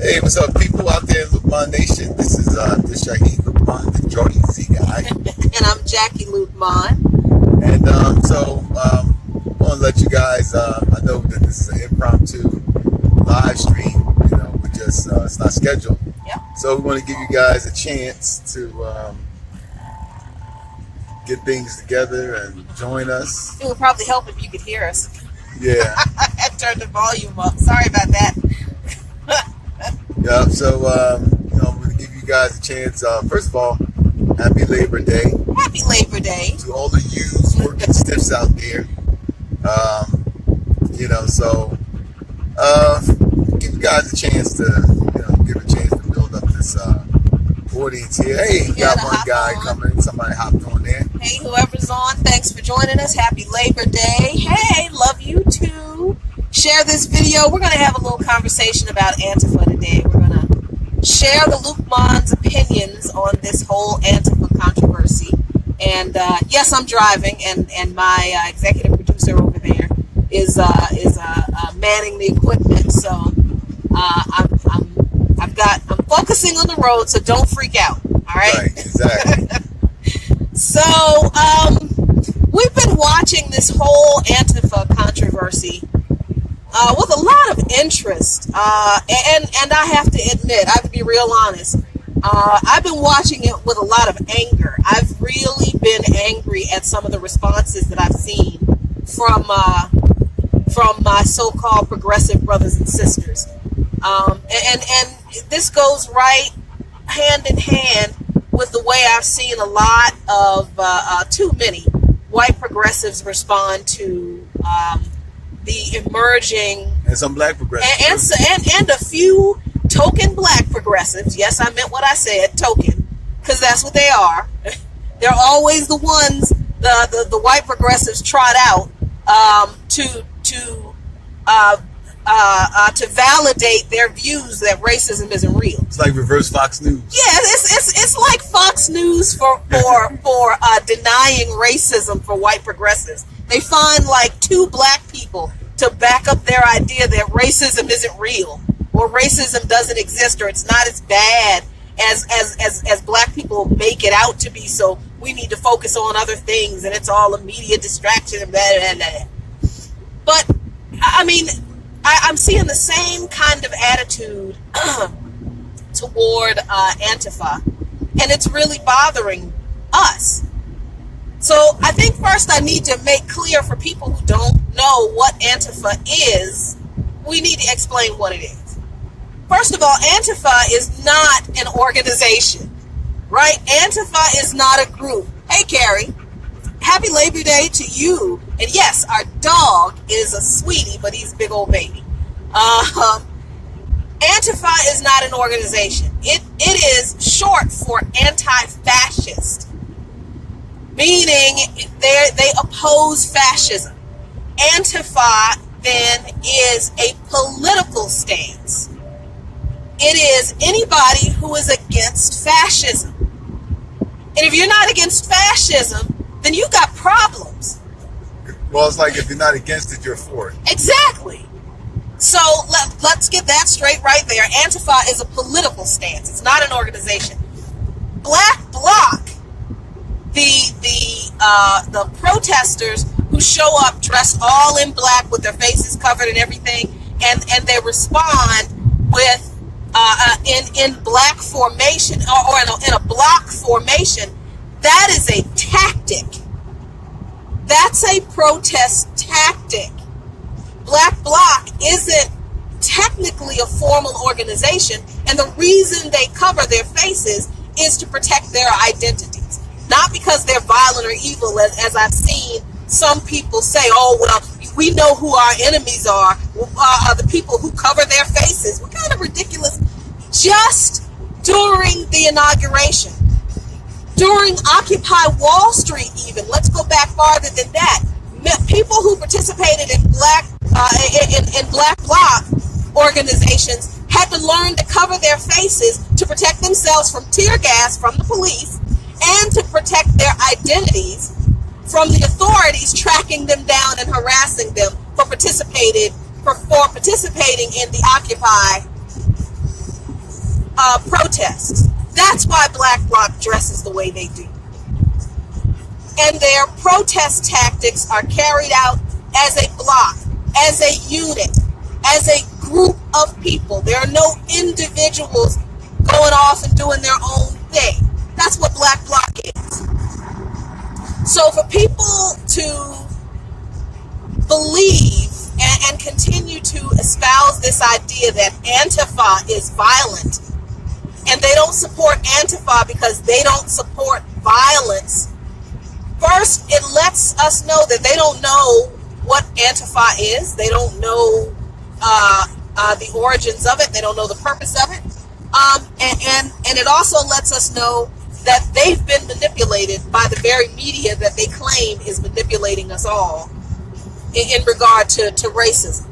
Hey, what's up, people out there in Luqman Nation? This is Shaheed Luqman, the Jordan Z guy. And I'm Jackie Luqman. And I want to let you guys, I know that this is an impromptu live stream, you know, we just, it's not scheduled. Yep. So we want to give you guys a chance to get things together and join us. It would probably help if you could hear us. Yeah. I turned the volume up. Sorry about that. Yeah, so, you know, I'm going to give you guys a chance. First of all, happy Labor Day. Happy Labor Day. To all the yous working stiffs out there. You know, so, give you guys a chance to, you know, give a chance to build up this audience here. Hey, we got one guy coming. Somebody hopped on there. Hey, whoever's on, thanks for joining us. Happy Labor Day. Hey, love you too. Share this video. We're going to have a little conversation about Antifa today. We're going to share the Luqman's opinions on this whole Antifa controversy. And yes, I'm driving, and my executive producer over there is manning the equipment. So I'm focusing on the road, so don't freak out. All right. Right. Exactly. So we've been watching this whole Antifa controversy with a lot of interest, and I have to admit, I have to be real honest, I've been watching it with a lot of anger. I've really been angry at some of the responses that I've seen from my so-called progressive brothers and sisters, and this goes right hand in hand with the way I've seen a lot of too many white progressives respond to the emerging and some black progressives and a few token black progressives. Yes, I meant what I said, token, because that's what they are. They're always the ones the white progressives trot out to validate their views that racism isn't real. It's like reverse Fox News. Yeah, it's like Fox News for denying racism for white progressives. They find like two black people to back up their idea that racism isn't real, or racism doesn't exist, or it's not as bad as black people make it out to be. So we need to focus on other things, and it's all a media distraction and blah, blah, blah. But I mean, I'm seeing the same kind of attitude toward Antifa, and it's really bothering us. So I think first I need to make clear for people who don't know what Antifa is, we need to explain what it is. First of all, Antifa is not an organization, right? Antifa is not a group. Hey, Carrie, happy Labor Day to you. And yes, our dog is a sweetie, but he's a big old baby. Antifa is not an organization. It is short for Anti-Fascist, meaning they oppose fascism. Antifa then is a political stance. It is anybody who is against fascism. And if you're not against fascism, then you got problems. Well, it's like if you're not against it, you're for it. Exactly. So let's get that straight right there. Antifa is a political stance. It's not an organization. Black Bloc, the protesters who show up dressed all in black with their faces covered and everything, and they respond with in black formation or in a block formation. That is a tactic. That's a protest tactic. Black Bloc isn't technically a formal organization, and the reason they cover their faces is to protect their identities. Not because they're violent or evil, as I've seen some people say, oh, well, we know who our enemies are the people who cover their faces. What kind of ridiculous. Just during the inauguration, during Occupy Wall Street even, let's go back farther than that, people who participated in Black Bloc organizations had to learn to cover their faces to protect themselves from tear gas from the police and to protect their identities from the authorities tracking them down and harassing them for participating in the Occupy protests. That's why Black Bloc dresses the way they do. And their protest tactics are carried out as a bloc, as a unit, as a group of people. There are no individuals going off and doing their own thing. That's what Black Bloc is. So for people to believe and continue to espouse this idea that Antifa is violent, and they don't support Antifa because they don't support violence, first, it lets us know that they don't know what Antifa is. They don't know the origins of it. They don't know the purpose of it. And it also lets us know that they've been manipulated by the very media that they claim is manipulating us all in regard to racism.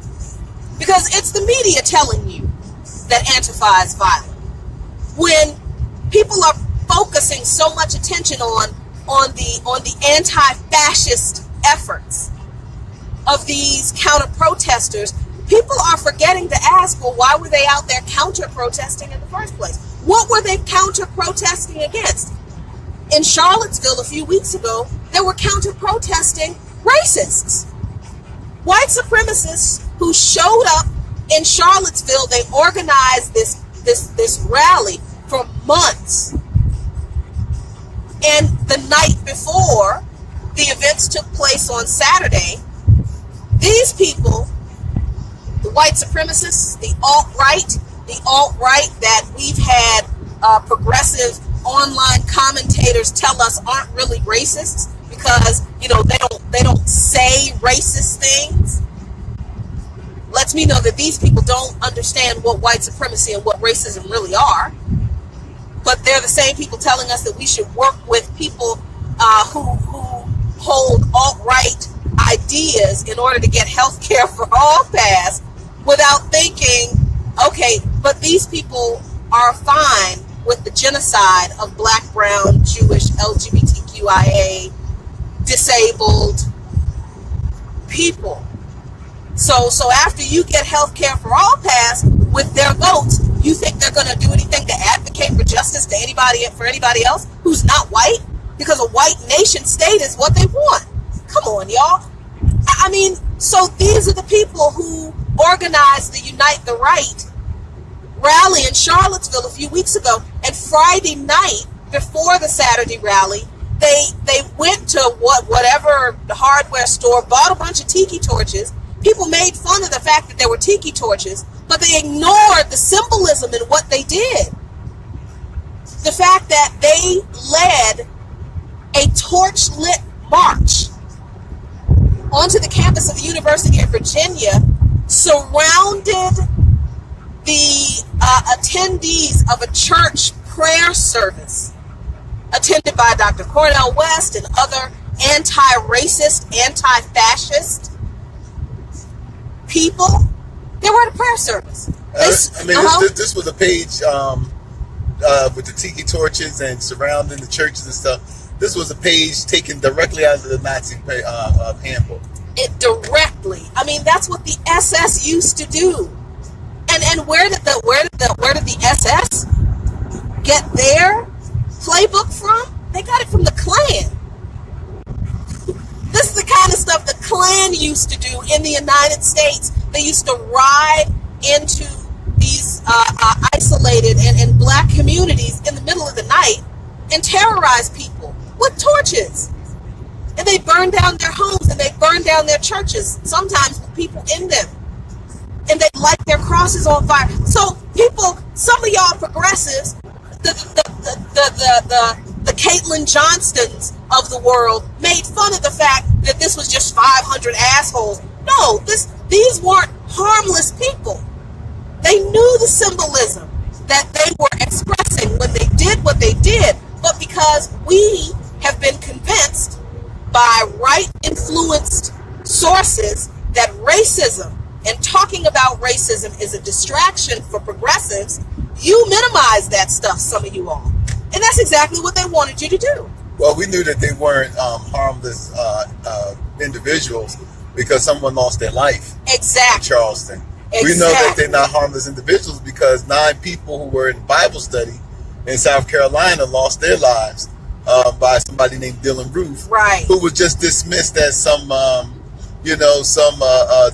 Because it's the media telling you that Antifa is violent. When people are focusing so much attention on the anti-fascist efforts of these counter-protesters, people are forgetting to ask, well, why were they out there counter-protesting in the first place? What were they counter-protesting against? In Charlottesville a few weeks ago, they were counter-protesting racists. White supremacists who showed up in Charlottesville. They organized this rally for months. And the night before the events took place on Saturday, these people, the white supremacists, the alt-right that we've had progressive online commentators tell us aren't really racists because, you know, they don't say racist things, lets me know that these people don't understand what white supremacy and what racism really are. But they're the same people telling us that we should work with people who hold alt-right ideas in order to get health care for all passed, without thinking, okay, but these people are fine with the genocide of Black, brown, Jewish, LGBTQIA, disabled people. So after you get health care for all passed with their votes, you think they're going to do anything to advocate for justice to anybody else who's not white? Because a white nation state is what they want. Come on, y'all. I mean, so these are the people who organized the Unite the Right rally in Charlottesville a few weeks ago. And Friday night, before the Saturday rally, they went to whatever the hardware store, bought a bunch of tiki torches. People made fun of the fact that there were tiki torches, but they ignored the symbolism in what they did. The fact that they led a torch-lit march onto the campus of the University of Virginia, surrounded the attendees of a church prayer service attended by Dr. Cornel West and other anti-racist, anti-fascist people. They were at a prayer service. This was a page with the tiki torches and surrounding the churches and stuff. This was a page taken directly out of the Nazi handbook. It directly. I mean, that's what the SS used to do. And where did the SS get their playbook from? They got it from the Klan. This is the kind of stuff the Klan used to do in the United States. They used to ride into these isolated and black communities in the middle of the night and terrorize people with torches. And they burn down their homes and they burn down their churches, sometimes with people in them. And they light their crosses on fire. So people, some of y'all progressives, the Caitlin Johnstons of the world made fun of the fact that this was just 500 assholes. No, these weren't harmless people. They knew the symbolism that they were expressing when they did what they did. But because we have been convinced by right-influenced sources that racism and talking about racism is a distraction for progressives, you minimize that stuff, some of you all. And that's exactly what they wanted you to do. Well, we knew that they weren't harmless individuals because someone lost their life. Exactly. In Charleston. We know that they're not harmless individuals because 9 people who were in Bible study in South Carolina lost their lives by somebody named Dylan Roof, right, who was just dismissed as some,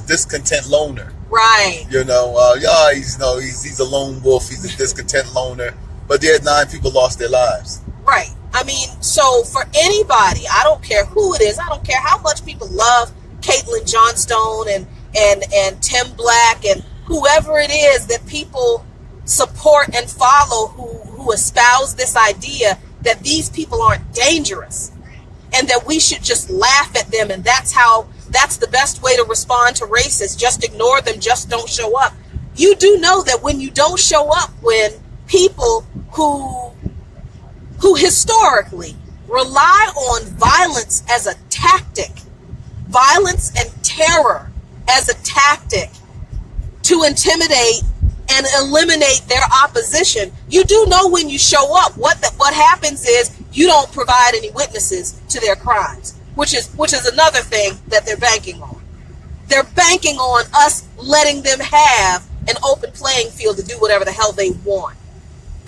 discontent loner. Right. He's a lone wolf. He's a discontent loner. But there 9 people lost their lives. Right. I mean, so for anybody, I don't care who it is, I don't care how much people love Caitlin Johnstone and Tim Black and whoever it is that people support and follow who espouse this idea that these people aren't dangerous and that we should just laugh at them, and that's the best way to respond to racists. Just ignore them, just don't show up. You do know that when you don't show up, when people who historically rely on violence as a tactic, violence and terror as a tactic to intimidate and eliminate their opposition, you do know when you show up, what happens is you don't provide any witnesses to their crimes, which is another thing that they're banking on. They're banking on us letting them have an open playing field to do whatever the hell they want.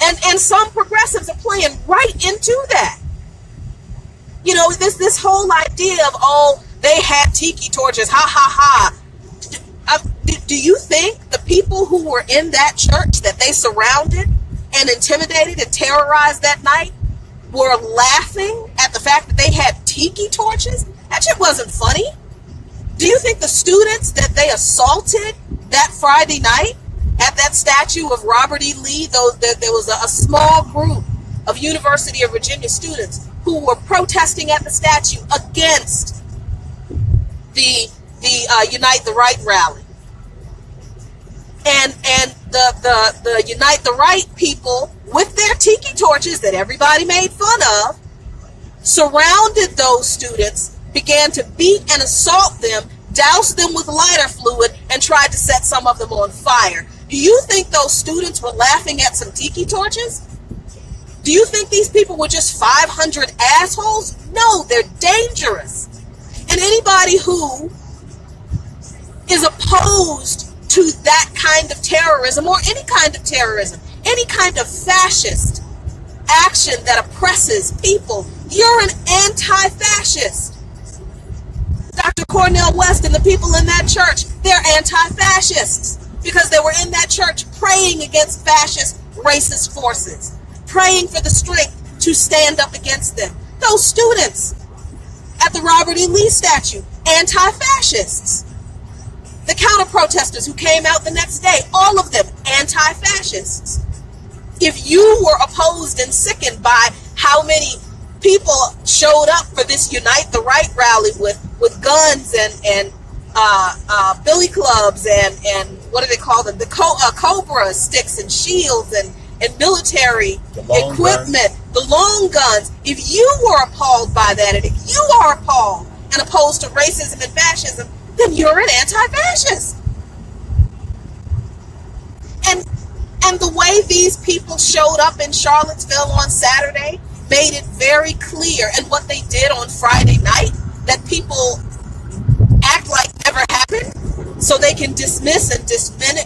And some progressives are playing right into that. You know, this whole idea of, oh, they had tiki torches, ha ha ha. Do you think the people who were in that church that they surrounded and intimidated and terrorized that night were laughing at the fact that they had tiki torches? That shit wasn't funny. Do you think the students that they assaulted that Friday night at that statue of Robert E. Lee, there was a small group of University of Virginia students who were protesting at the statue against the Unite the Right rally. And the Unite the Right people with their tiki torches that everybody made fun of surrounded those students, began to beat and assault them, doused them with lighter fluid, and tried to set some of them on fire. Do you think those students were laughing at some tiki torches? Do you think these people were just 500 assholes? No, they're dangerous. And anybody who is opposed to that kind of terrorism, or any kind of terrorism, any kind of fascist action that oppresses people, you're an anti-fascist. Dr. Cornel West and the people in that church, they're anti-fascists because they were in that church praying against fascist racist forces, praying for the strength to stand up against them. Those students at the Robert E. Lee statue, anti-fascists. The counter-protesters who came out the next day, all of them anti-fascists. If you were opposed and sickened by how many people showed up for this Unite the Right rally with guns and billy clubs and what do they call them? The Cobra sticks and shields and military equipment, the long guns. If you were appalled by that, and if you are appalled and opposed to racism and fascism, then you're an anti-fascist. And the way these people showed up in Charlottesville on Saturday made it very clear, and what they did on Friday night, that people act like never happened so they can dismiss and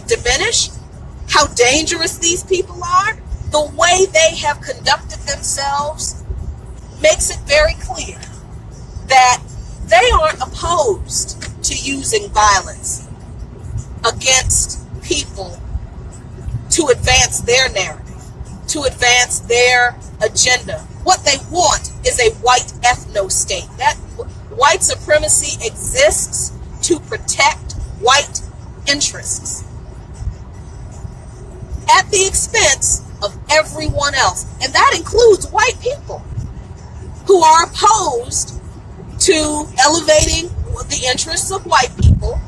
diminish how dangerous these people are. The way they have conducted themselves makes it very clear that they aren't opposed to using violence against people to advance their narrative, to advance their agenda. What they want is a white ethno-state. That white supremacy exists to protect white interests at the expense of everyone else. And that includes white people who are opposed to elevating the interests of white people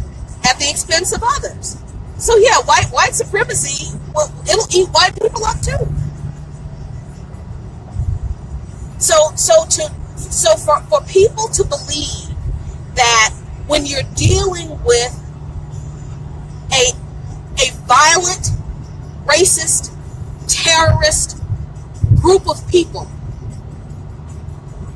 at the expense of others. So yeah, white supremacy, well, it'll eat white people up too. So for people to believe that when you're dealing with a violent, racist, terrorist group of people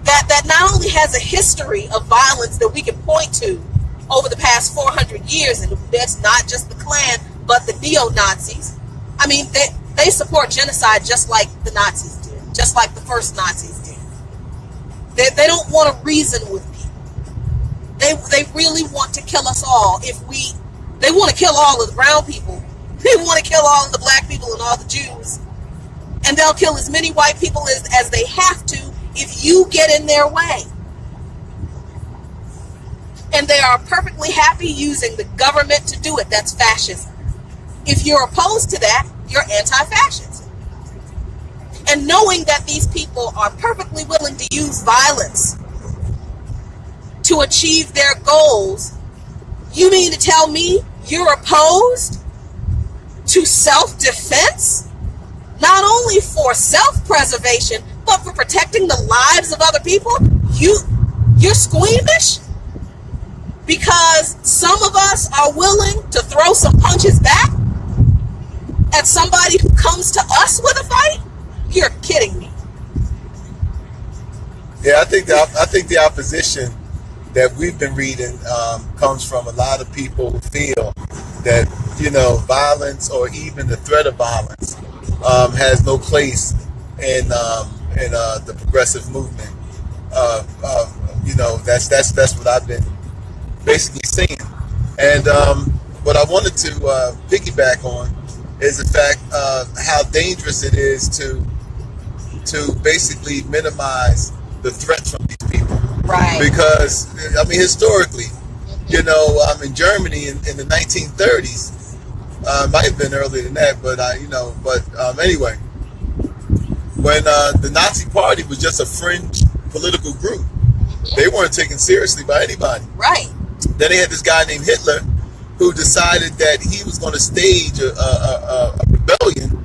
that not only has a history of violence that we can point to over the past 400 years, and that's not just the Klan, but the neo-Nazis, I mean, they support genocide just like the Nazis did, just like the first Nazis did. They don't want to reason with people. They really want to kill us all. They want to kill all of the brown people. They want to kill all of the black people and all the Jews. And they'll kill as many white people as they have to if you get in their way. And they are perfectly happy using the government to do it. That's fascism. If you're opposed to that, you're anti-fascist. And knowing that these people are perfectly willing to use violence to achieve their goals, you mean to tell me you're opposed to self-defense? Not only for self-preservation, but for protecting the lives of other people? You're squeamish? Because some of us are willing to throw some punches back at somebody who comes to us with a fight? You're kidding me. Yeah, I think the opposition that we've been reading comes from a lot of people who feel that, you know, violence or even the threat of violence has no place in the progressive movement. You know, that's what I've been basically saying. And what I wanted to piggyback on is the fact how dangerous it is to basically minimize the threats from these people. Right. Because, I mean, historically, you know, in Germany in the 1930s, might have been earlier than that, but anyway, when the Nazi Party was just a fringe political group, they weren't taken seriously by anybody. Right. Then they had this guy named Hitler who decided that he was going to stage a rebellion,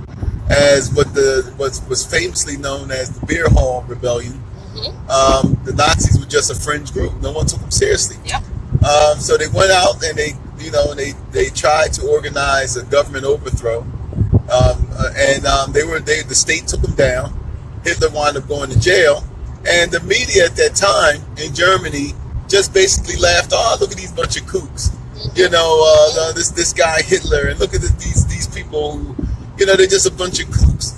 as what was famously known as the Beer Hall Rebellion. The Nazis were just a fringe group. No one took them seriously. Yep. So they went out and they tried to organize a government overthrow, and the state took them down. Hitler wound up going to jail, and the media at that time in Germany just basically laughed. Oh, look at these bunch of kooks, you know, this guy Hitler, and look at these people who, you know, they're just a bunch of kooks.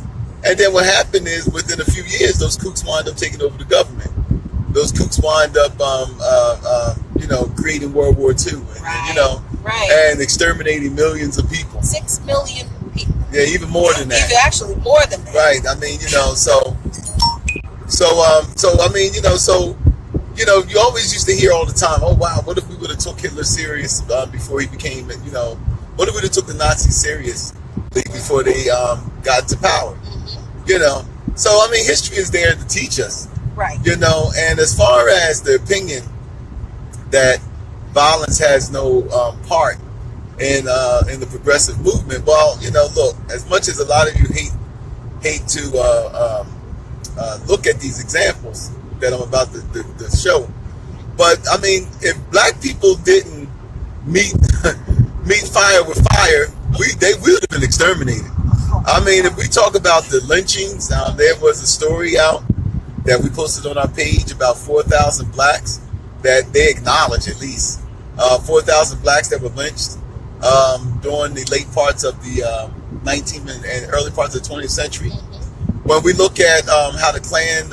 And then what happened is, within a few years, those kooks wind up taking over the government. Those kooks wind up, you know, creating World War II, and, you know, and exterminating millions of people. 6 million people. Yeah, even more than that. Even actually more than that. Right. I mean, you know, so I mean, you know, so, you know, you always used to hear all the time, oh wow, what if we would have took Hitler serious before he became, you know, what if we would have took the Nazis serious before they got to power? You know, so I mean, history is there to teach us. Right. You know, and as far as the opinion that violence has no part in the progressive movement, well, you know, look, as much as a lot of you hate to look at these examples that I'm about to show, but I mean, if black people didn't meet fire with fire, they would have been exterminated. I mean, if we talk about the lynchings, there was a story out that we posted on our page about 4,000 blacks that they acknowledge, at least 4,000 blacks that were lynched during the late parts of the 19th and early parts of the 20th century. When we look at how the Klan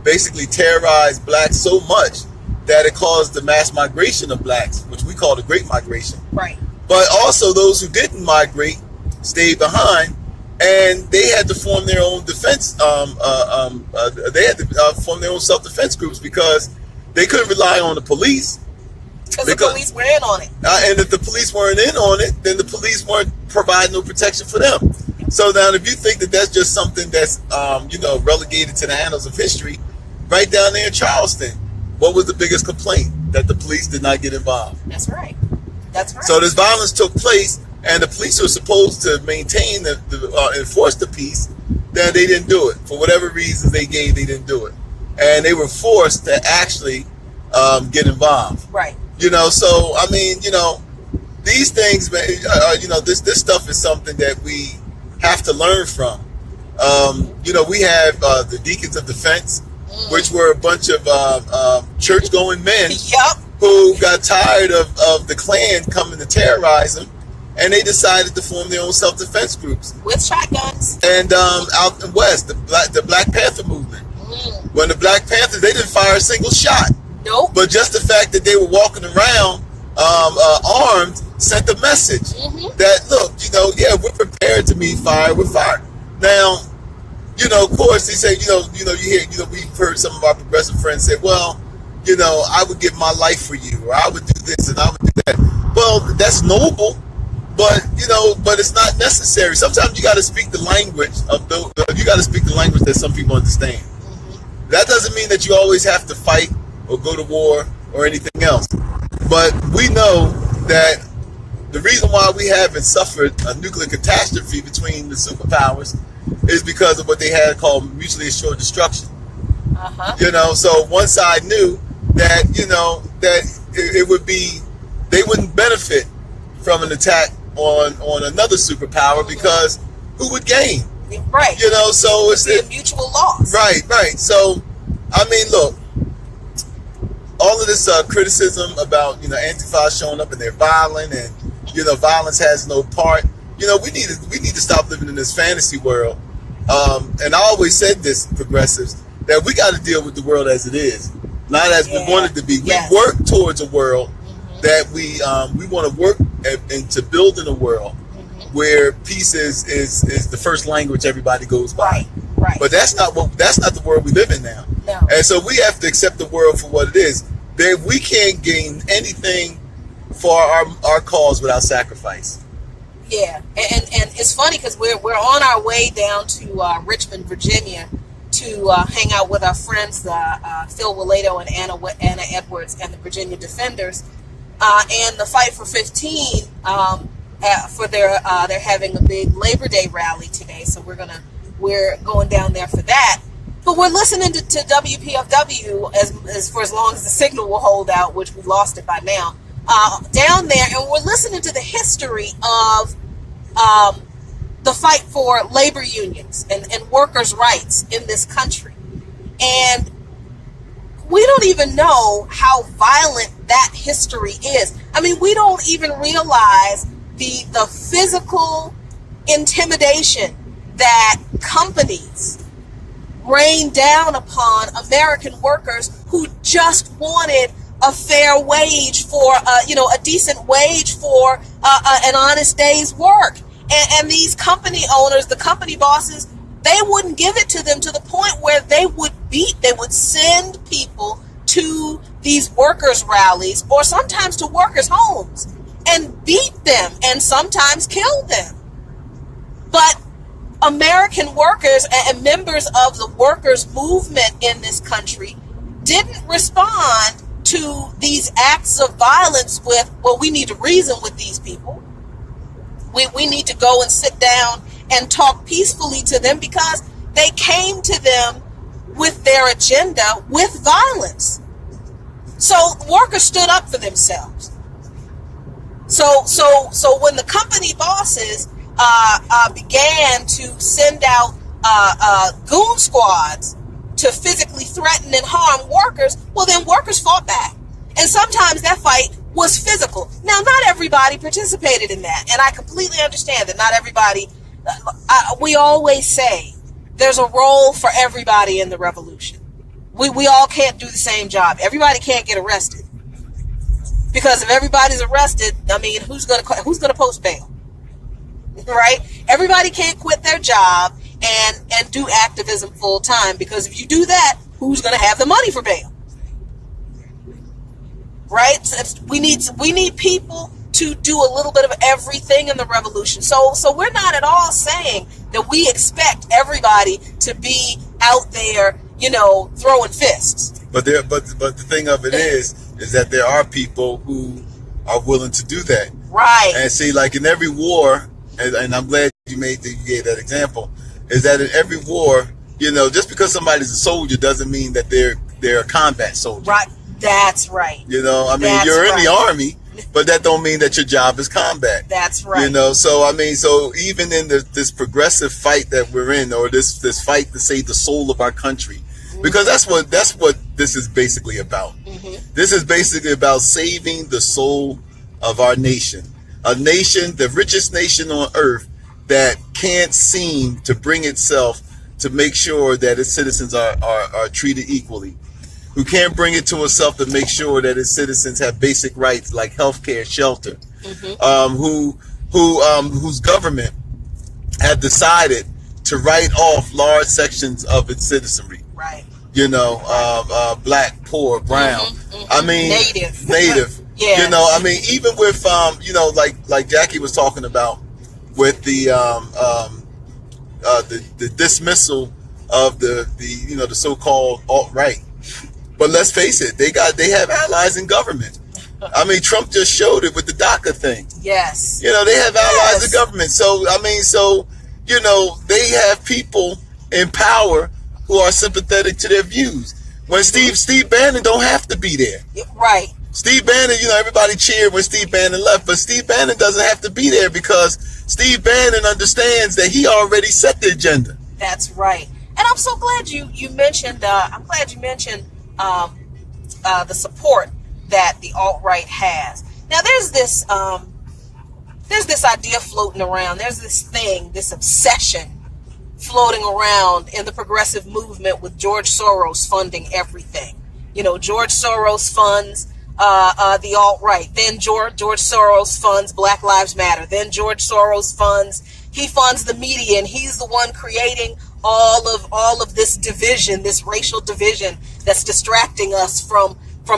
basically terrorized blacks so much that it caused the mass migration of blacks, which we call the Great Migration. Right. But also those who didn't migrate stayed behind, and they had to form their own defense. They had to form their own self-defense groups because they couldn't rely on the police. Because the police were in on it. And if the police weren't in on it, then the police weren't providing no protection for them. So now, if you think that that's just something that's you know, relegated to the annals of history, right down there in Charleston, what was the biggest complaint? That the police did not get involved. That's right. That's right. So this violence took place, and the police were supposed to maintain enforce the peace. That they didn't do it for whatever reasons they gave. They didn't do it, and they were forced to actually get involved. Right. You know. So I mean, you know, these things, you know, this stuff is something that we have to learn from. You know, we have the Deacons of Defense, which were a bunch of church-going men. Yep. Who got tired of the Klan coming to terrorize them, and they decided to form their own self-defense groups with shotguns. And out in West, the Black Panther movement. When the Black Panthers, they didn't fire a single shot. Nope. But just the fact that they were walking around armed sent a message that, look, you know, yeah, we're prepared to meet fire with fire. Now, you know, of course, they say, you hear, we've heard some of our progressive friends say, well, you know, I would give my life for you, or I would do this and I would do that. Well, that's noble, but it's not necessary. Sometimes you got to speak the language that some people understand. That doesn't mean that you always have to fight or go to war or anything else. But we know that the reason why we haven't suffered a nuclear catastrophe between the superpowers is because of what they had called mutually assured destruction. You know, so one side knew that, that it would be, they wouldn't benefit from an attack on another superpower because who would gain? Right. You know, so it's a mutual loss. Right. So, I mean, look, all of this criticism about, Antifa showing up and they're violent and, violence has no part. We need to stop living in this fantasy world. And I always said this, progressives, that we got to deal with the world as it is, not as we want it to be. Yes. We work towards a world that we want to work into building a world where peace is the first language everybody goes by. Right. But that's not the world we live in now. No. And so we have to accept the world for what it is. We can't gain anything for our cause without sacrifice. Yeah, and it's funny because we're on our way down to Richmond, Virginia, to hang out with our friends, Phil Willeto and Anna Edwards and the Virginia Defenders, and the Fight for 15. For they're having a big Labor Day rally today, so we're going down there for that. But we're listening to WPFW as for as long as the signal will hold out, which we lost it by now. Down there, and we're listening to the history of the fight for labor unions and workers' rights in this country. And we don't even know how violent that history is. I mean, we don't even realize the physical intimidation that companies rain down upon American workers who just wanted a fair wage for, a decent wage for an honest day's work. And these company owners, the company bosses, they wouldn't give it to them to the point where they would send people to these workers' rallies or sometimes to workers' homes and beat them and sometimes kill them. But American workers and members of the workers' movement in this country didn't respond to these acts of violence with, well, we need to reason with these people. We need to go and sit down and talk peacefully to them because they came to them with their agenda with violence. So workers stood up for themselves. So when the company bosses began to send out goon squads to physically threaten and harm workers, well, then workers fought back. And sometimes that fight was physical. Now, not everybody participated in that, and I completely understand that not everybody. We always say there's a role for everybody in the revolution. We all can't do the same job. Everybody can't get arrested, because if everybody's arrested, I mean, who's gonna post bail, right? Everybody can't quit their job and do activism full time, because if you do that, who's gonna have the money for bail? Right? So we need people to do a little bit of everything in the revolution. So we're not at all saying that we expect everybody to be out there, throwing fists. But the thing of it is that there are people who are willing to do that. Right. And see, like in every war, and I'm glad you gave that example, is that in every war, just because somebody's a soldier doesn't mean that they're a combat soldier. Right. That's right. You're in the army, but that don't mean that your job is combat. That's right. So even in this progressive fight that we're in, or this fight to save the soul of our country, because that's what this is basically about. This is basically about saving the soul of our nation. A nation, the richest nation on earth, that can't seem to bring itself to make sure that its citizens are treated equally, who can't bring it to itself to make sure that its citizens have basic rights like healthcare, shelter, whose government had decided to write off large sections of its citizenry. Right. You know, black, poor, brown. I mean, native. Yeah. You know, I mean, even with you know, like Jackie was talking about with the dismissal of the you know, the so-called alt-right. But let's face it, they have allies in government. I mean, Trump just showed it with the DACA thing. Yes. You know, they have allies in government. So I mean, you know, they have people in power who are sympathetic to their views. When Steve Bannon don't have to be there. Right. Steve Bannon, you know, everybody cheered when Steve Bannon left, but Steve Bannon doesn't have to be there because Steve Bannon understands that he already set the agenda. That's right. And I'm so glad you mentioned. I'm glad you mentioned the support that the alt-right has. Now, there's this idea floating around. There's this obsession floating around in the progressive movement with George Soros funding everything. You know, George Soros funds the alt-right. Then George Soros funds Black Lives Matter. Then George Soros funds the media, and he's the one creating all of this division, this racial division that's distracting us from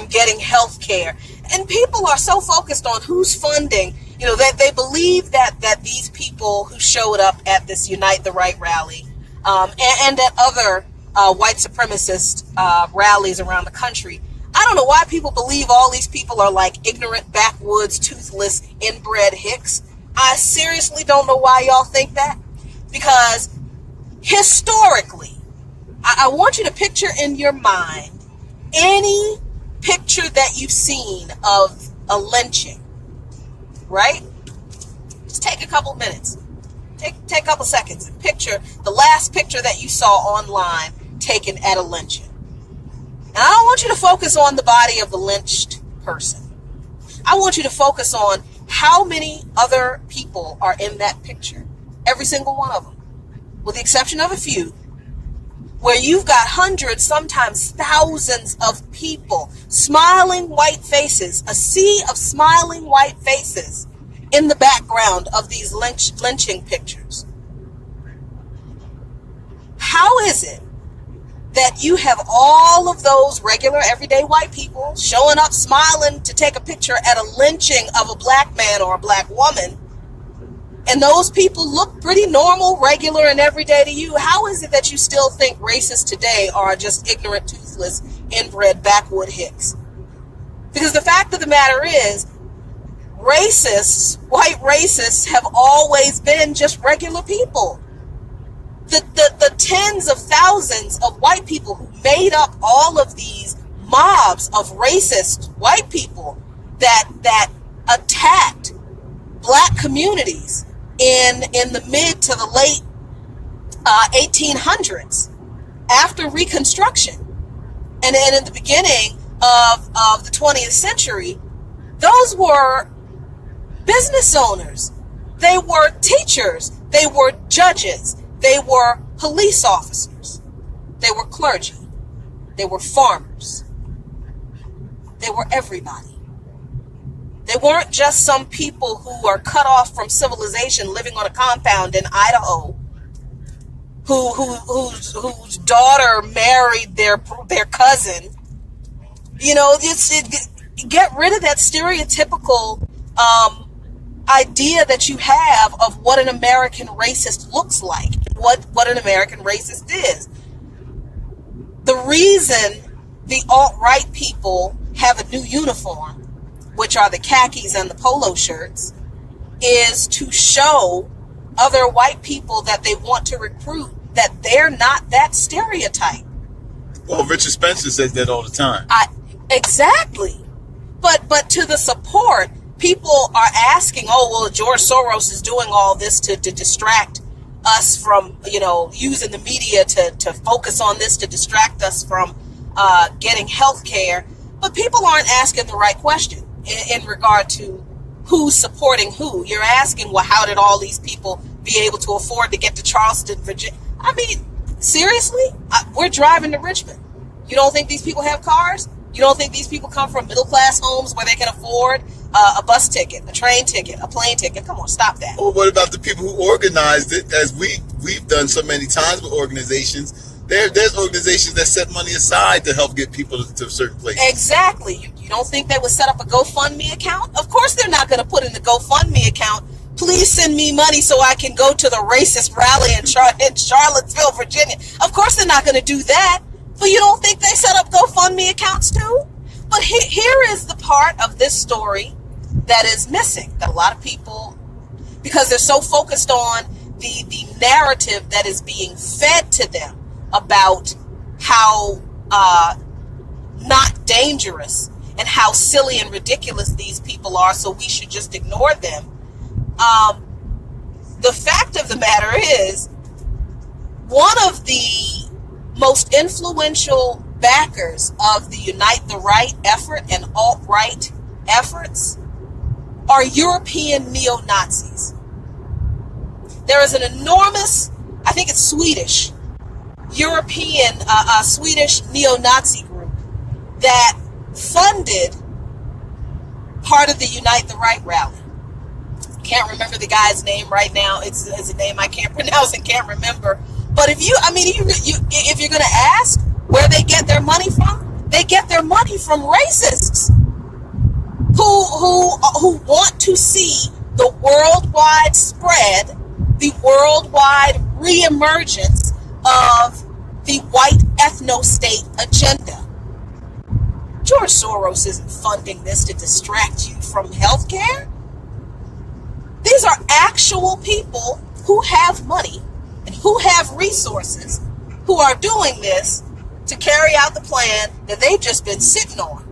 getting health care. And people are so focused on who's funding, you know, that they believe that these people who showed up at this Unite the Right rally and at other white supremacist rallies around the country, I don't know why people believe all these people are like ignorant, backwoods, toothless, inbred hicks. I seriously don't know why y'all think that. Because historically, I want you to picture in your mind any picture that you've seen of a lynching, right? Just take a couple minutes. Take a couple seconds and picture the last picture that you saw online taken at a lynching. And I don't want you to focus on the body of the lynched person. I want you to focus on how many other people are in that picture. Every single one of them. With the exception of a few, where you've got hundreds, sometimes thousands of people, smiling white faces, a sea of smiling white faces in the background of these lynching pictures. How is it that you have all of those regular, everyday white people showing up smiling to take a picture at a lynching of a black man or a black woman, and those people look pretty normal, regular, and everyday to you? How is it that you still think racists today are just ignorant, toothless, inbred, backwood hicks? Because the fact of the matter is, racists, white racists, have always been just regular people. The tens of thousands of white people who made up all of these mobs of racist white people that attacked black communities in the mid to the late 1800s after Reconstruction, and in the beginning of the 20th century, those were business owners, they were teachers, they were judges, they were police officers, they were clergy, they were farmers, they were everybody. They weren't just some people who are cut off from civilization living on a compound in Idaho whose daughter married their cousin. You know, get rid of that stereotypical idea that you have of what an American racist looks like, what an American racist is. The reason the alt-right people have a new uniform, which are the khakis and the polo shirts, is to show other white people that they want to recruit that they're not that stereotype. Well, Richard Spencer says that all the time. Exactly. But to the support, people are asking, oh, well, George Soros is doing all this to distract us from, you know, using the media to focus on this, to distract us from getting health care. But people aren't asking the right question in regard to who's supporting who. You're asking, well, how did all these people be able to afford to get to Charleston, Virginia? I mean, seriously? We're driving to Richmond. You don't think these people have cars? You don't think these people come from middle-class homes where they can afford a bus ticket, a train ticket, a plane ticket? Come on, stop that. Well, what about the people who organized it, as we've done so many times with organizations? There's organizations that set money aside to help get people to a certain place. Exactly. You don't think they would set up a GoFundMe account? Of course they're not going to put in the GoFundMe account, please send me money so I can go to the racist rally in Charlottesville, Virginia. Of course they're not going to do that. But you don't think they set up GoFundMe accounts too? But here is the part of this story that is missing, that a lot of people, because they're so focused on the narrative that is being fed to them about how not dangerous and how silly and ridiculous these people are, so we should just ignore them. The fact of the matter is, one of the most influential backers of the Unite the Right effort and alt-right efforts are European neo-Nazis. There is an enormous, I think it's Swedish, European, Swedish neo-Nazi group that funded part of the Unite the Right rally. Can't remember the guy's name right now. It's a name I can't pronounce and can't remember. But if you're going to ask where they get their money from, they get their money from racists who want to see the worldwide spread, the worldwide reemergence of the white ethno-state agenda. George Soros isn't funding this to distract you from healthcare. These are actual people who have money and who have resources who are doing this to carry out the plan that they've just been sitting on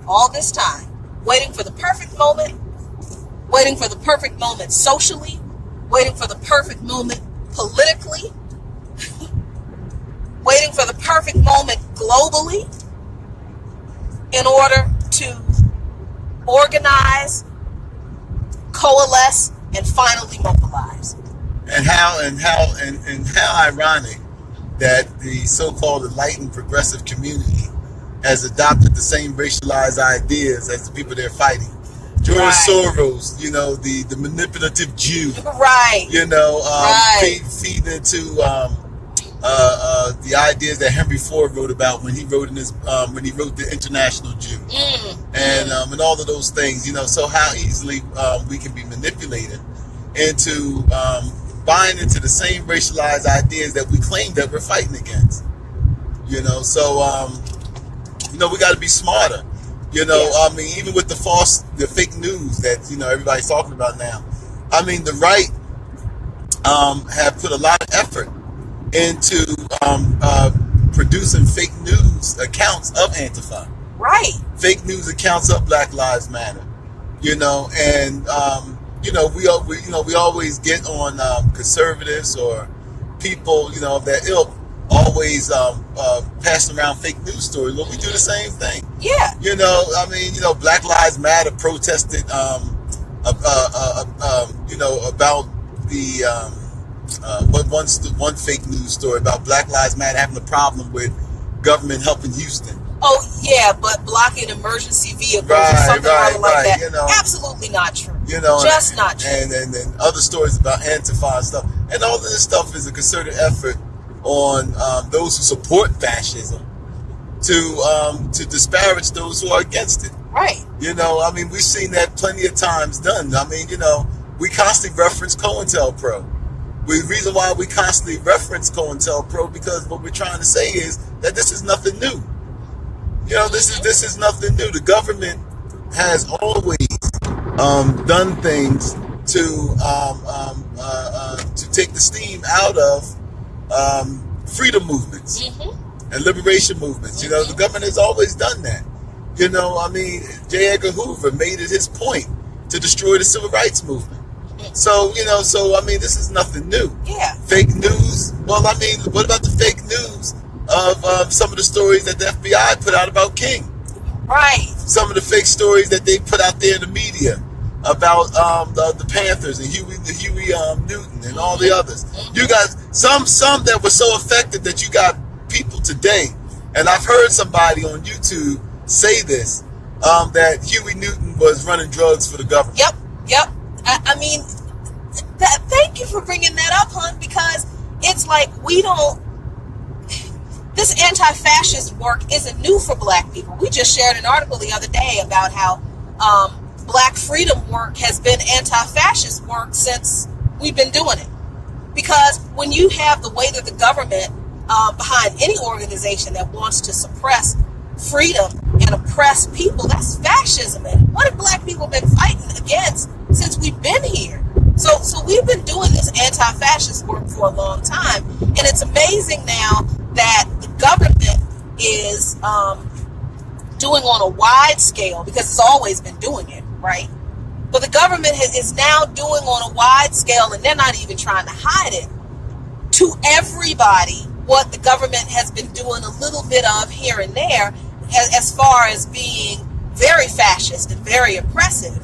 all this time, waiting for the perfect moment, socially, waiting for the perfect moment politically, waiting for the perfect moment globally in order to organize, coalesce, and finally mobilize. And how ironic that the so-called enlightened progressive community has adopted the same racialized ideas as the people they're fighting. George Soros, the manipulative Jew, feeding into the ideas that Henry Ford wrote about when he wrote the International Jew, and all of those things. So how easily we can be manipulated into buying into the same racialized ideas that we claim that we're fighting against. So we got to be smarter. Even with the fake news that everybody's talking about now. The right have put a lot of effort into producing fake news accounts of Antifa. Right. Fake news accounts of Black Lives Matter. We always get on conservatives or people of that ilk, always passing around fake news stories. Well, we do the same thing. Yeah. Black Lives Matter protested about the one fake news story about Black Lives Matter having a problem with government helping Houston. Oh yeah, but blocking emergency vehicles or something like that. Absolutely not true. Just not true. And then other stories about Antifa and stuff. And all of this stuff is a concerted effort on those who support fascism to disparage those who are against it. Right. We've seen that plenty of times done. We constantly reference COINTELPRO. The reason why we constantly reference COINTELPRO, because what we're trying to say is that this is nothing new. This is nothing new. The government has always done things to take the steam out of freedom movements and liberation movements. The government has always done that. J. Edgar Hoover made it his point to destroy the civil rights movement. So this is nothing new. Yeah. Fake news. Well, what about the fake news of some of the stories that the FBI put out about King? Right. Some of the fake stories that they put out there in the media about the Panthers and Huey Newton and all the others. You got some that were so effective that you got people today, and I've heard somebody on YouTube say this, that Huey Newton was running drugs for the government. Yep. I mean, thank you for bringing that up, hon, because it's like this anti-fascist work isn't new for black people. We just shared an article the other day about how black freedom work has been anti-fascist work since we've been doing it. Because when you have the weight of the government behind any organization that wants to suppress freedom and oppress people, that's fascism. And what have black people been fighting against since we've been here? So we've been doing this anti-fascist work for a long time, and it's amazing now that the government is doing on a wide scale, because it's always been doing it, right? But the government is now doing on a wide scale, and they're not even trying to hide it, to everybody what the government has been doing a little bit of here and there, as far as being very fascist and very oppressive.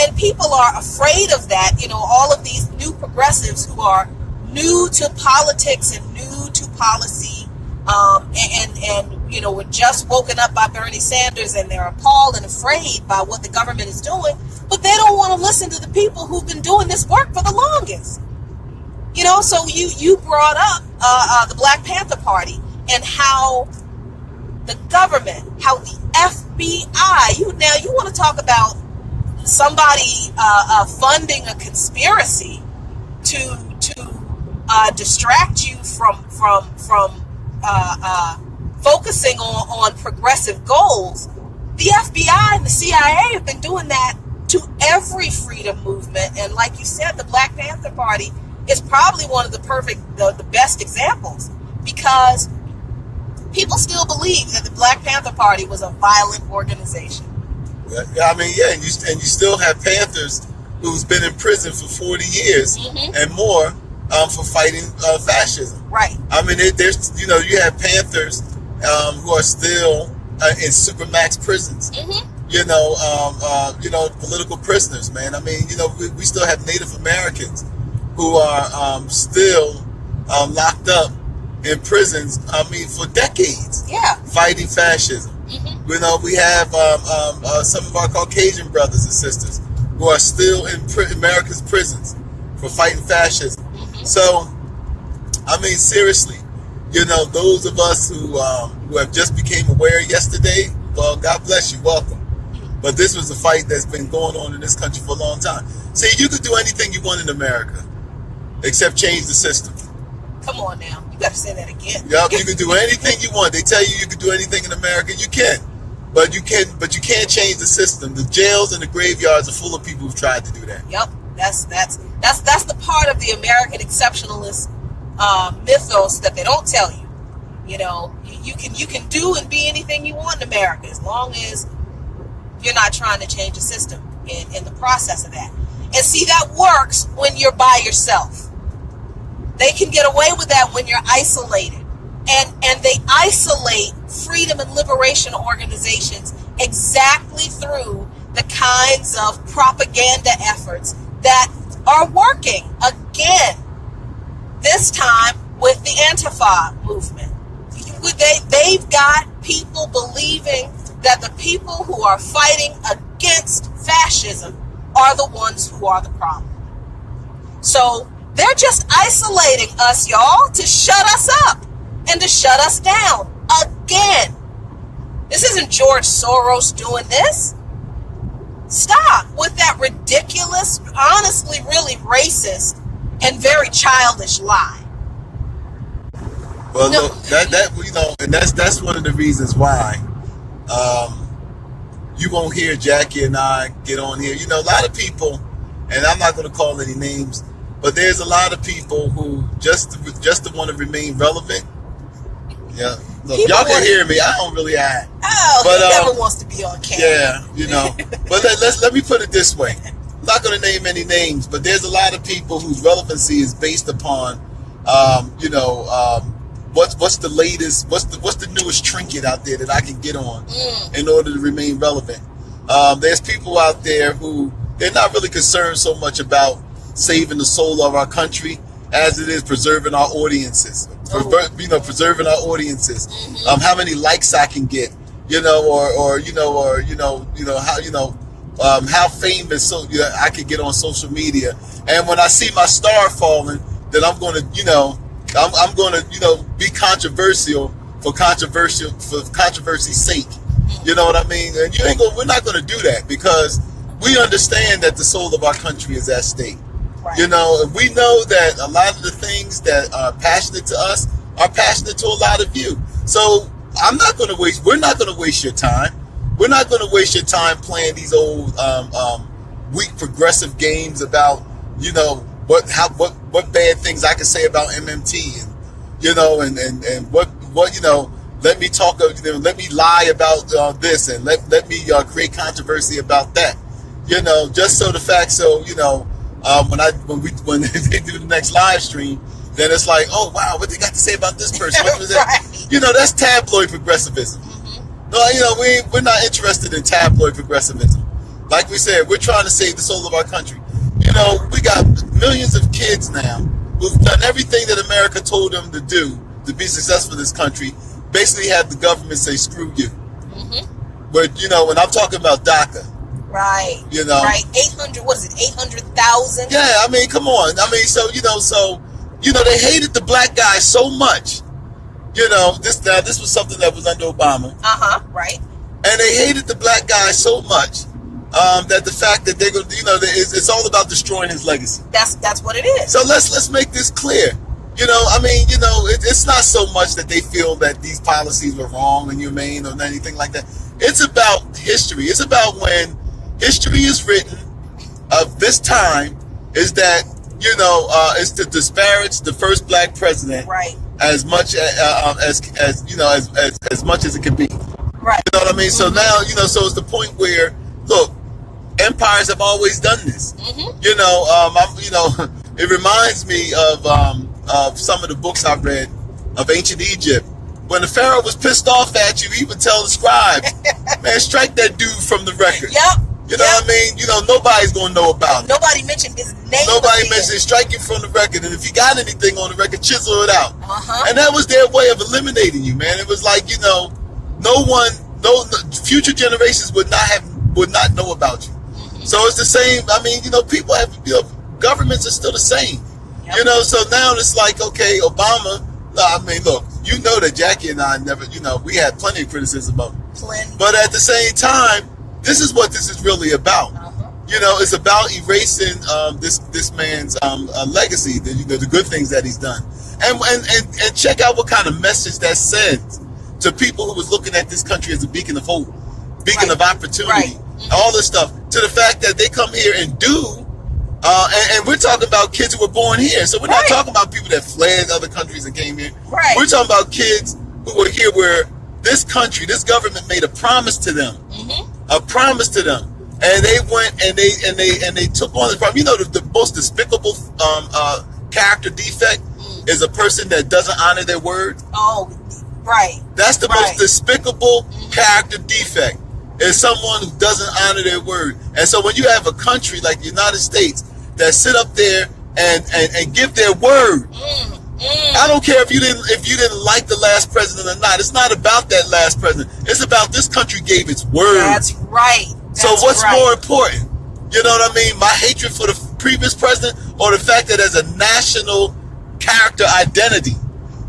And people are afraid of that. You know, all of these new progressives who are new to politics and new to policy, and you know, were just woken up by Bernie Sanders, and they're appalled and afraid by what the government is doing, but they don't want to listen to the people who've been doing this work for the longest. You know, so you brought up the Black Panther Party and how the government, how the FBI, you want to talk about somebody funding a conspiracy to distract you from focusing on progressive goals. The FBI and the CIA have been doing that to every freedom movement, and like you said, the Black Panther Party is probably one of the best examples, because people still believe that the Black Panther Party was a violent organization. I mean, yeah, and you still have Panthers who's been in prison for 40 years and more for fighting fascism. Right. I mean, there's, you have Panthers who are still in supermax prisons. Political prisoners, man. I mean, we still have Native Americans who are still locked up in prisons, I mean, for decades. Yeah. Fighting fascism. We have some of our Caucasian brothers and sisters who are still in America's prisons for fighting fascism. So, I mean, seriously, those of us who have just became aware yesterday, well, God bless you, welcome. But this was a fight that's been going on in this country for a long time. See, you could do anything you want in America, except change the system. Come on now, you got to say that again. Yep, you can do anything you want. They tell you can do anything in America, you can. But you can't change the system. The jails and the graveyards are full of people who've tried to do that. Yep, that's the part of the American exceptionalist mythos that they don't tell you. You can do and be anything you want in America, as long as you're not trying to change the system in the process of that. And see, that works when you're by yourself. They can get away with that when you're isolated. And they isolate freedom and liberation organizations exactly through the kinds of propaganda efforts that are working. Again, this time with the Antifa movement. They've got people believing that the people who are fighting against fascism are the ones who are the problem. So they're just isolating us, y'all, to shut us up and to shut us down. Again, this isn't George Soros doing this. Stop with that ridiculous, honestly, really racist and very childish lie. Well, look, and that's one of the reasons why you won't hear Jackie and I get on here. A lot of people, and I'm not going to call any names, but there's a lot of people who just to want to remain relevant. Yeah, look, y'all can hear me. I don't really act. Oh, but he never wants to be on camera. Yeah, But let me put it this way. I'm not going to name any names, but there's a lot of people whose relevancy is based upon, what's the latest, what's the newest trinket out there that I can get on in order to remain relevant. There's people out there who they're not really concerned so much about saving the soul of our country as it is preserving our audiences. Preserving our audiences. How many likes I can get, how famous I could get on social media. And when I see my star falling, then I'm going to, I'm going to, be controversial for controversy's sake. You know what I mean? And we're not going to do that, because we understand that the soul of our country is at stake. Right. We know that a lot of the things that are passionate to us are passionate to a lot of you. So we're not going to waste your time. We're not going to waste your time playing these old weak progressive games about, what bad things I can say about MMT and what let me talk, let me lie about this, and let me create controversy about that. Just so the fact, when they do the next live stream, then it's like, oh wow, what they got to say about this person? What was that? Right. That's tabloid progressivism. No, we're not interested in tabloid progressivism. Like we said, we're trying to save the soul of our country. We got millions of kids now who've done everything that America told them to do to be successful in this country. Basically have the government say, screw you. But, when I'm talking about DACA. Right. Right. 800, what is it, 800,000? Yeah, I mean, come on. I mean, they hated the black guy so much. This was something that was under Obama. Right. And they hated the black guy so much that the fact that they're going to, it's all about destroying his legacy. That's what it is. So let's make this clear. It's not so much that they feel that these policies were wrong and inhumane or anything like that. It's about history. It's about when history is written of this time, is that, it's to disparage the first black president. Right. As much as much as it can be. Right. You know what I mean? So now, so it's the point where, look, empires have always done this. It reminds me of some of the books I've read of ancient Egypt. When the pharaoh was pissed off at you, he would tell the scribes, man, strike that dude from the record. Yep. You know what I mean? Nobody's going to know about it. Nobody mentioned his name. Nobody mentioned it. Strike you from the record. And if you got anything on the record, chisel it out. And that was their way of eliminating you, man. It was like, no future generations would not know about you. So it's the same. I mean, people have, governments are still the same. Yep. So now it's like, okay, Obama, I mean, look, that Jackie and I never, we had plenty of criticism of him. But at the same time, this is what this is really about. It's about erasing this man's legacy, the good things that he's done, and check out what kind of message that sends to people who was looking at this country as a beacon of hope, beacon of opportunity, all this stuff. To the fact that they come here and do, and we're talking about kids who were born here, so we're not talking about people that fled other countries and came here. Right. We're talking about kids who were here where this country, this government made a promise to them. A promise to them, and they went and they took on the problem. The most despicable character defect is a person that doesn't honor their word. Oh, right. That's the most despicable character defect, is someone who doesn't honor their word. And so when you have a country like the United States that sit up there and give their word. I don't care if you didn't like the last president or not. It's not about that last president. It's about this country gave its word. That's right. So what's more important? You know what I mean? My hatred for the previous president, or the fact that as a national character identity,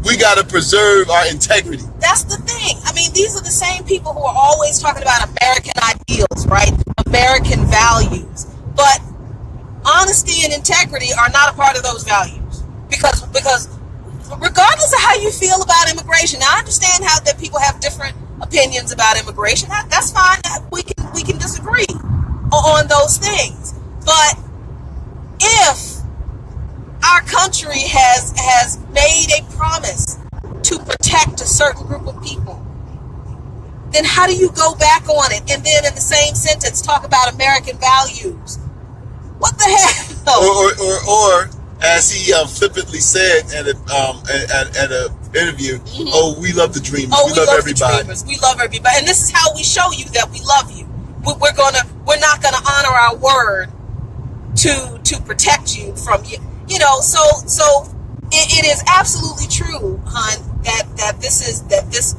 we got to preserve our integrity. That's the thing. I mean, these are the same people who are always talking about American ideals, right? American values. But honesty and integrity are not a part of those values. Because regardless of how you feel about immigration, now I understand how that people have different opinions about immigration. That's fine. We can disagree on those things. But if our country has made a promise to protect a certain group of people, then how do you go back on it and then in the same sentence talk about American values? What the hell? Or as he flippantly said at an interview, oh, we love the dreamers. Oh, we love everybody. The dreamers. We love everybody, and this is how we show you that we love you. We're not gonna honor our word to protect you from so it is absolutely true, hon, that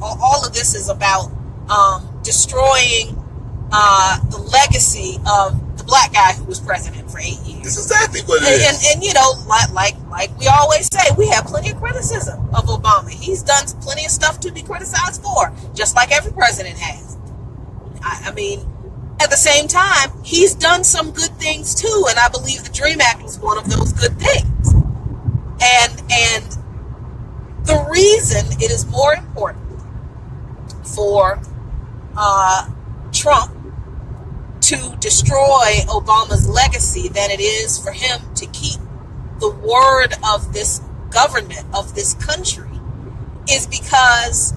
all of this is about destroying the legacy of the black guy who was president for 8 years. That's exactly what it is. And like we always say, we have plenty of criticism of Obama. He's done plenty of stuff to be criticized for, just like every president has. I mean, at the same time, he's done some good things too, and I believe the DREAM Act was one of those good things. And the reason it is more important for Trump to destroy Obama's legacy than it is for him to keep the word of this government, of this country, is because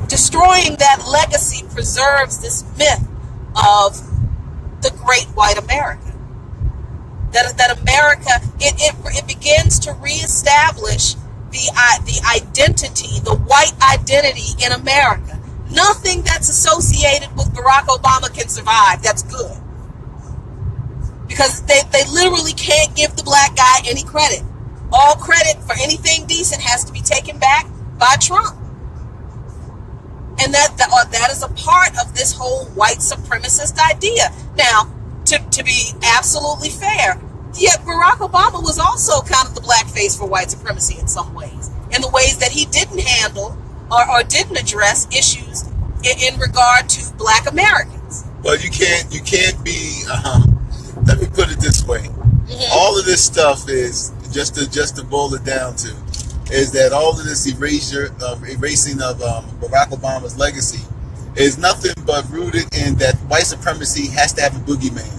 destroying that legacy preserves this myth of the great white America. That America, it begins to reestablish the identity, the white identity in America. Nothing that's associated with Barack Obama can survive. That's good. Because they literally can't give the black guy any credit. All credit for anything decent has to be taken back by Trump. And that is a part of this whole white supremacist idea. Now, to be absolutely fair, yet Barack Obama was also kind of the blackface for white supremacy in some ways. In the ways that he didn't handle or didn't address issues in regard to black Americans. Well, you can't be, let me put it this way. Mm-hmm. All of this stuff is, just to boil it down to, is that all of this erasing of Barack Obama's legacy is nothing but rooted in that white supremacy has to have a boogeyman.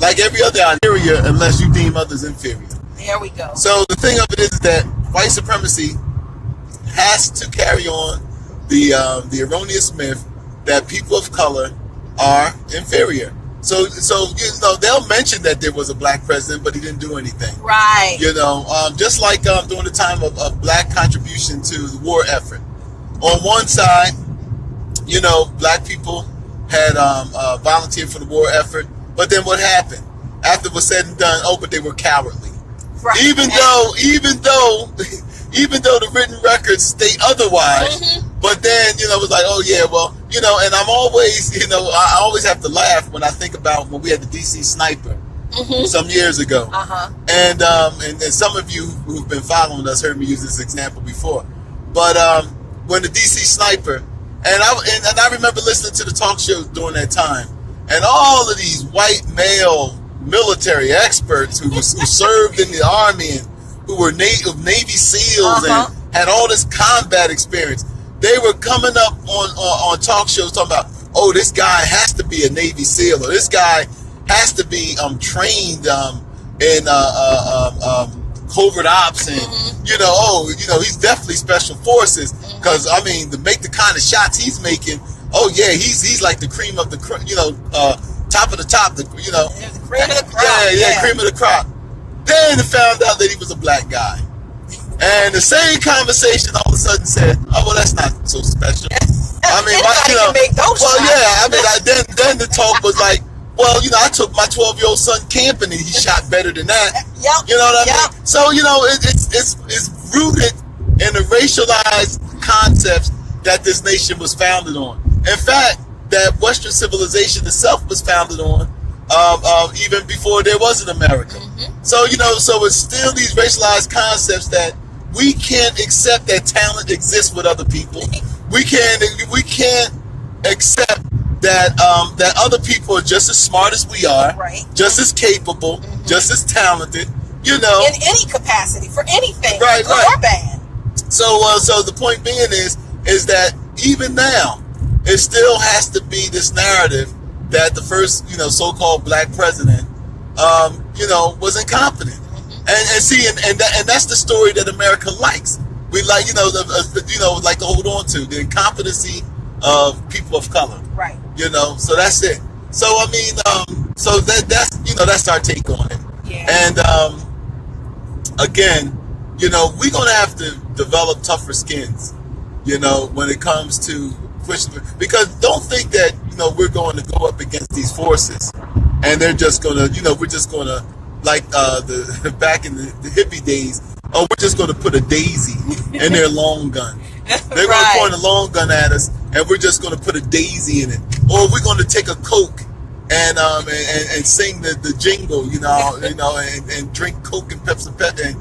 Like every other inferior, unless you deem others inferior. There we go. So the thing of it is that white supremacy has to carry on the erroneous myth that people of color are inferior. So they'll mention that there was a black president, but he didn't do anything. Right. Just like during the time of black contribution to the war effort. On one side, black people had volunteered for the war effort, but then what happened? After it was said and done, but they were cowardly. Right. Even though the written records state otherwise. Mm-hmm. But then, it was like, and I'm always, I always have to laugh when I think about when we had the DC sniper some years ago. Uh-huh. And some of you who've been following us heard me use this example before. But when the DC sniper, and I remember listening to the talk shows during that time, and all of these white male military experts who served in the army and who were Navy SEALs and had all this combat experience. They were coming up on talk shows talking about, this guy has to be a Navy SEAL, or this guy has to be trained in covert ops, and he's definitely special forces, because to make the kind of shots he's making, he's like the cream of the top of the top, the cream of the crop, cream of the crop. Then they found out that he was a black guy. And the same conversation all of a sudden said, that's not so special. Then the talk was like, I took my 12-year-old son camping and he shot better than that. Yep. You know what I mean? So, it's rooted in the racialized concepts that this nation was founded on. In fact, that Western civilization itself was founded on even before there was an America. Mm-hmm. So, so it's still these racialized concepts that we can't accept that talent exists with other people. We can't accept that that other people are just as smart as we are, right, just as capable, just as talented, in any capacity for anything, right, good or bad. So the point being is that even now it still has to be this narrative that the first so-called black president was incompetent. And that's the story that America likes. We like, like to hold on to the incompetency of people of color. Right. So that's it. So so that's our take on it. Yeah. And again, we're gonna have to develop tougher skins, when it comes to pushing, because don't think that we're going to go up against these forces and they're just gonna, we're just gonna, like the back in the hippie days, we're just gonna put a daisy in their long gun. They're gonna point a long gun at us, and we're just gonna put a daisy in it, or we're gonna take a Coke and sing the jingle, and drink Coke and Pepsi, and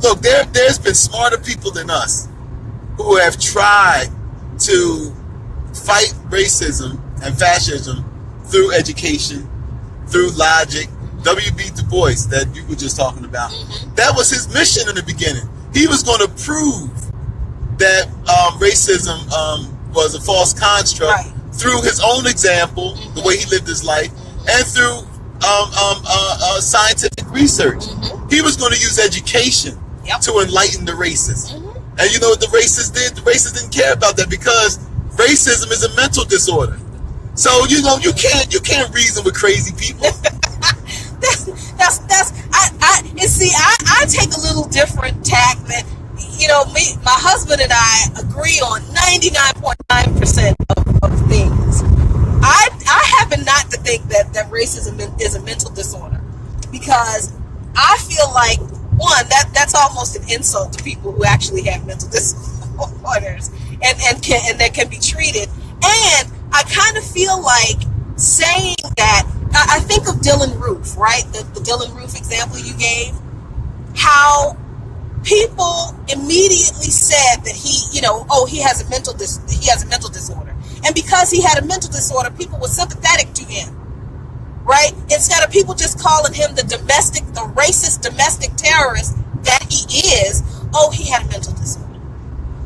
look, there's been smarter people than us who have tried to fight racism and fascism through education, through logic. W.B. Du Bois, that you were just talking about, that was his mission in the beginning. He was going to prove that racism was a false construct through his own example, the way he lived his life, and through scientific research. He was going to use education to enlighten the racists. And you know what the racists did? The racists didn't care about that, because racism is a mental disorder. So you can't reason with crazy people. I take a little different tack that, my husband and I agree on 99.9% of things. I happen not to think that racism is a mental disorder, because I feel like, one, that's almost an insult to people who actually have mental disorders and that can be treated. And I kind of feel like saying that, I think of Dylan Roof, right? The Dylan Roof example you gave, how people immediately said that he has a mental disorder. And because he had a mental disorder, people were sympathetic to him, right? Instead of people just calling him the racist domestic terrorist that he is, he had a mental disorder.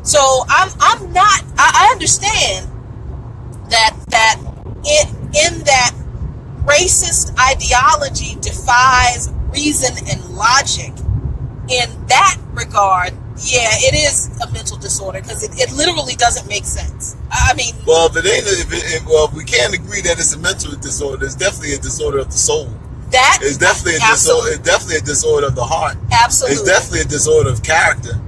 So I understand that in that racist ideology defies reason and logic. In that regard, it is a mental disorder, because it literally doesn't make sense. I mean, well, if we can't agree that it's a mental disorder, it's definitely a disorder of the soul. That is definitely a disorder. It's definitely a disorder of the heart. Absolutely, it's definitely a disorder of character.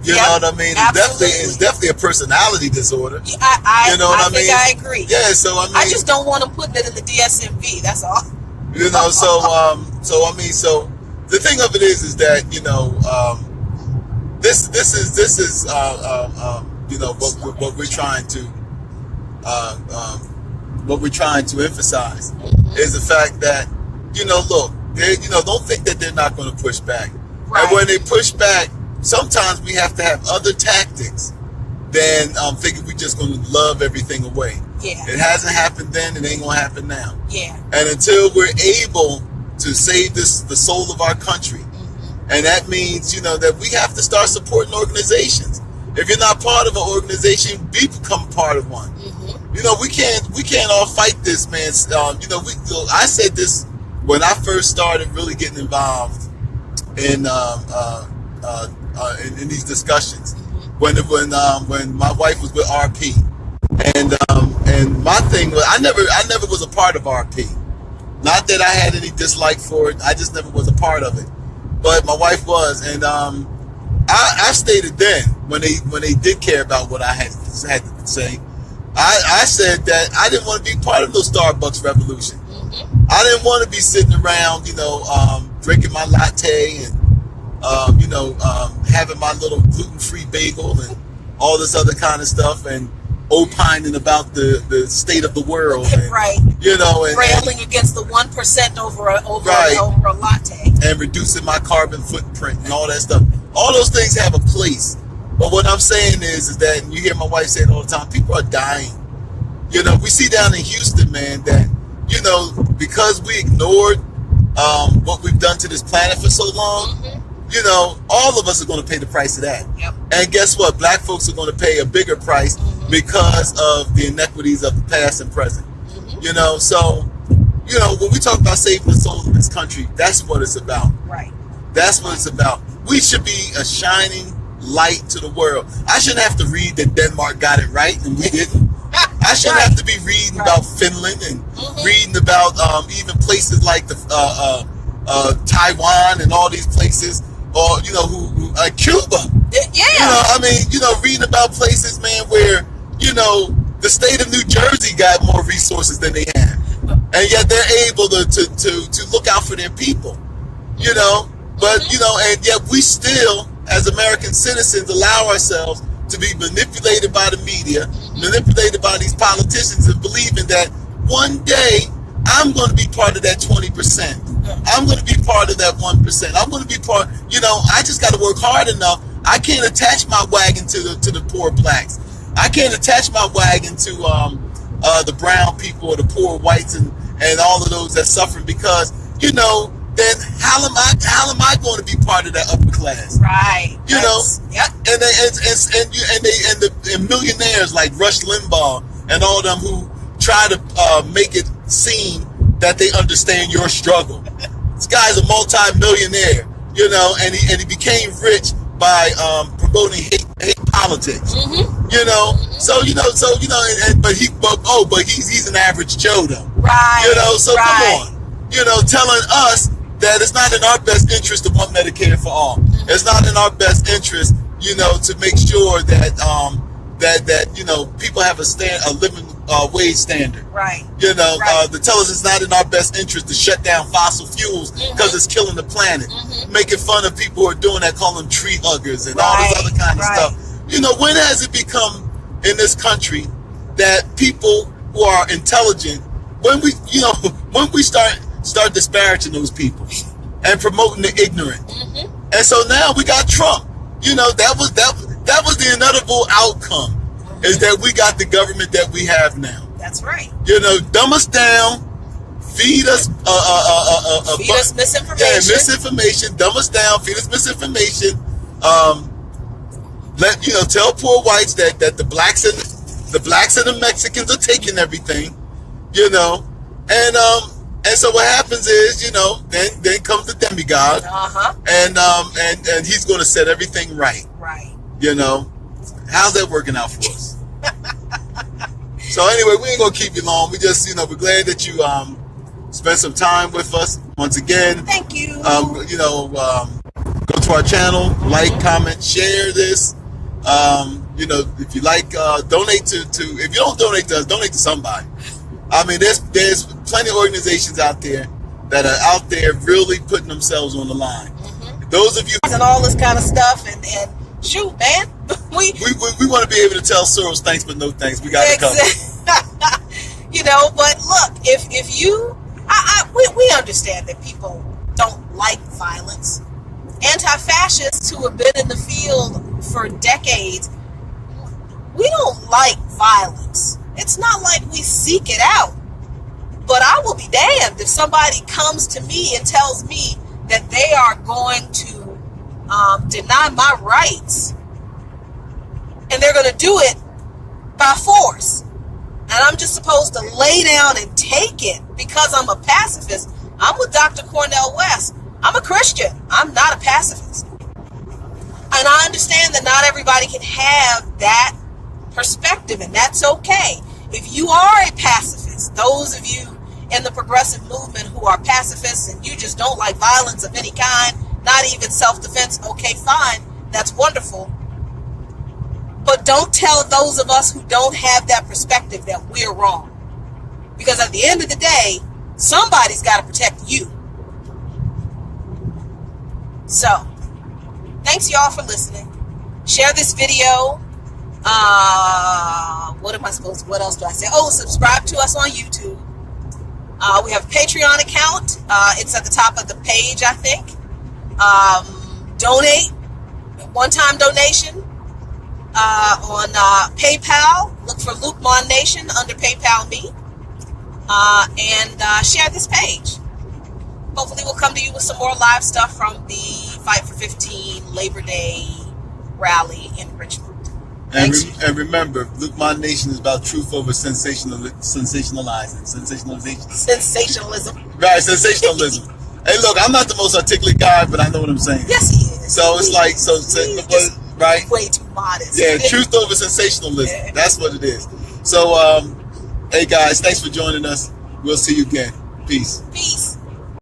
You know what I mean? It's definitely a personality disorder. I think I agree. Yeah, so I mean, I just don't want them putting it in the DSMV. That's all. So the thing of it is that this is what we're trying to emphasize is the fact that look, don't think that they're not going to push back. Right. And when they push back, sometimes we have to have other tactics than thinking we're just going to love everything away. Yeah. It hasn't happened then, it ain't going to happen now. Yeah. And until we're able to save the soul of our country, and that means, that we have to start supporting organizations. If you're not part of an organization, become part of one. We can't all fight this, man. I said this when I first started really getting involved in these discussions. When my wife was with RP, and my thing was, I never was a part of RP. Not that I had any dislike for it, I just never was a part of it. But my wife was, and I stated then, when they did care about what I had to say, I said that I didn't want to be part of no Starbucks revolution. I didn't want to be sitting around, drinking my latte and having my little gluten-free bagel and all this other kind of stuff, and opining about the state of the world, and, right? And railing against the 1% over a latte, and reducing my carbon footprint and all that stuff. All those things have a place, but what I'm saying is that, and you hear my wife say it all the time, people are dying. We see down in Houston, man, that because we ignored what we've done to this planet for so long. All of us are going to pay the price of that. Yep. And guess what? Black folks are going to pay a bigger price because of the inequities of the past and present. So, when we talk about saving the soul of this country, that's what it's about. Right. That's what it's about. We should be a shining light to the world. I shouldn't have to read that Denmark got it right and we didn't. I shouldn't have to be reading about Finland and reading about even places like Taiwan and all these places, or Cuba. Yeah. Reading about places, man, where the state of New Jersey got more resources than they have, and yet they're able to look out for their people, you know. But you know, and yet we still, as American citizens, allow ourselves to be manipulated by the media, manipulated by these politicians, and believing that one day I'm going to be part of that 20%. I'm going to be part of that 1%. I'm going to be part. You know, I just got to work hard enough. I can't attach my wagon to the poor blacks. I can't attach my wagon to the brown people or the poor whites and all of those that suffering, because you know, then how am I going to be part of that upper class? Right. You know. Yep. And millionaires like Rush Limbaugh and all them who try to make it seem that they understand your struggle. This guy's a multi-millionaire, you know, and he became rich by promoting hate politics. You know, so you know, but he's an average Joe though. Right. You know, so come on, you know, telling us that it's not in our best interest to want Medicare for all. It's not in our best interest, you know, to make sure that that you know, people have a living wage standard. Right. You know, to tell us it's not in our best interest to shut down fossil fuels because it's killing the planet. Making fun of people who are doing that, calling them tree huggers and all this other kind of stuff. You know, when has it become in this country that people who are intelligent, when we start disparaging those people and promoting the ignorant? And so now we got Trump. You know, that was the inevitable outcome, is that we got the government that we have now. That's right. You know, dumb us down, feed us misinformation. Yeah, misinformation. Dumb us down, feed us misinformation. Tell poor whites that the blacks and the Mexicans are taking everything. You know, and so what happens is, you know, then comes the demigod, and he's going to set everything right. Right. You know, how's that working out for us? So anyway, we ain't gonna keep you long. We just, you know, we're glad that you spent some time with us once again. Thank you. You know, go to our channel, like, comment, share this. You know, if you like, donate to. If you don't donate to us, donate to somebody. I mean, there's plenty of organizations out there that are out there really putting themselves on the line. Those of you and all this kind of stuff, and shoot, man, we want to be able to tell Soros thanks, but no thanks. We got to cover. You know, but look, if you, we understand that people don't like violence. Anti-fascists who have been in the field for decades, we don't like violence. It's not like we seek it out. But I will be damned if somebody comes to me and tells me that they are going to deny my rights, and they're going to do it by force, and I'm just supposed to lay down and take it because I'm a pacifist. I'm with Dr. Cornel West. I'm a Christian. I'm not a pacifist. And I understand that not everybody can have that perspective, and that's okay. If you are a pacifist, those of you in the progressive movement who are pacifists and you just don't like violence of any kind, not even self-defense, okay, fine, that's wonderful. But don't tell those of us who don't have that perspective that we're wrong. Because at the end of the day, somebody's got to protect you. So, thanks y'all for listening. Share this video. What else do I say? Oh, subscribe to us on YouTube. We have a Patreon account. It's at the top of the page, I think. Donate, one-time donation on PayPal. Look for Luqman Nation under PayPal me, and share this page. Hopefully we'll come to you with some more live stuff from the Fight for 15 Labor Day rally in Richmond. And remember, Luqman Nation is about truth over sensationalism. Sensationalism. Right, sensationalism. Hey, look, I'm not the most articulate guy, but I know what I'm saying. Yes, he is. So it's like, right? Way too modest. Yeah, truth over sensationalism. That's what it is. So, hey guys, thanks for joining us. We'll see you again. Peace. Peace.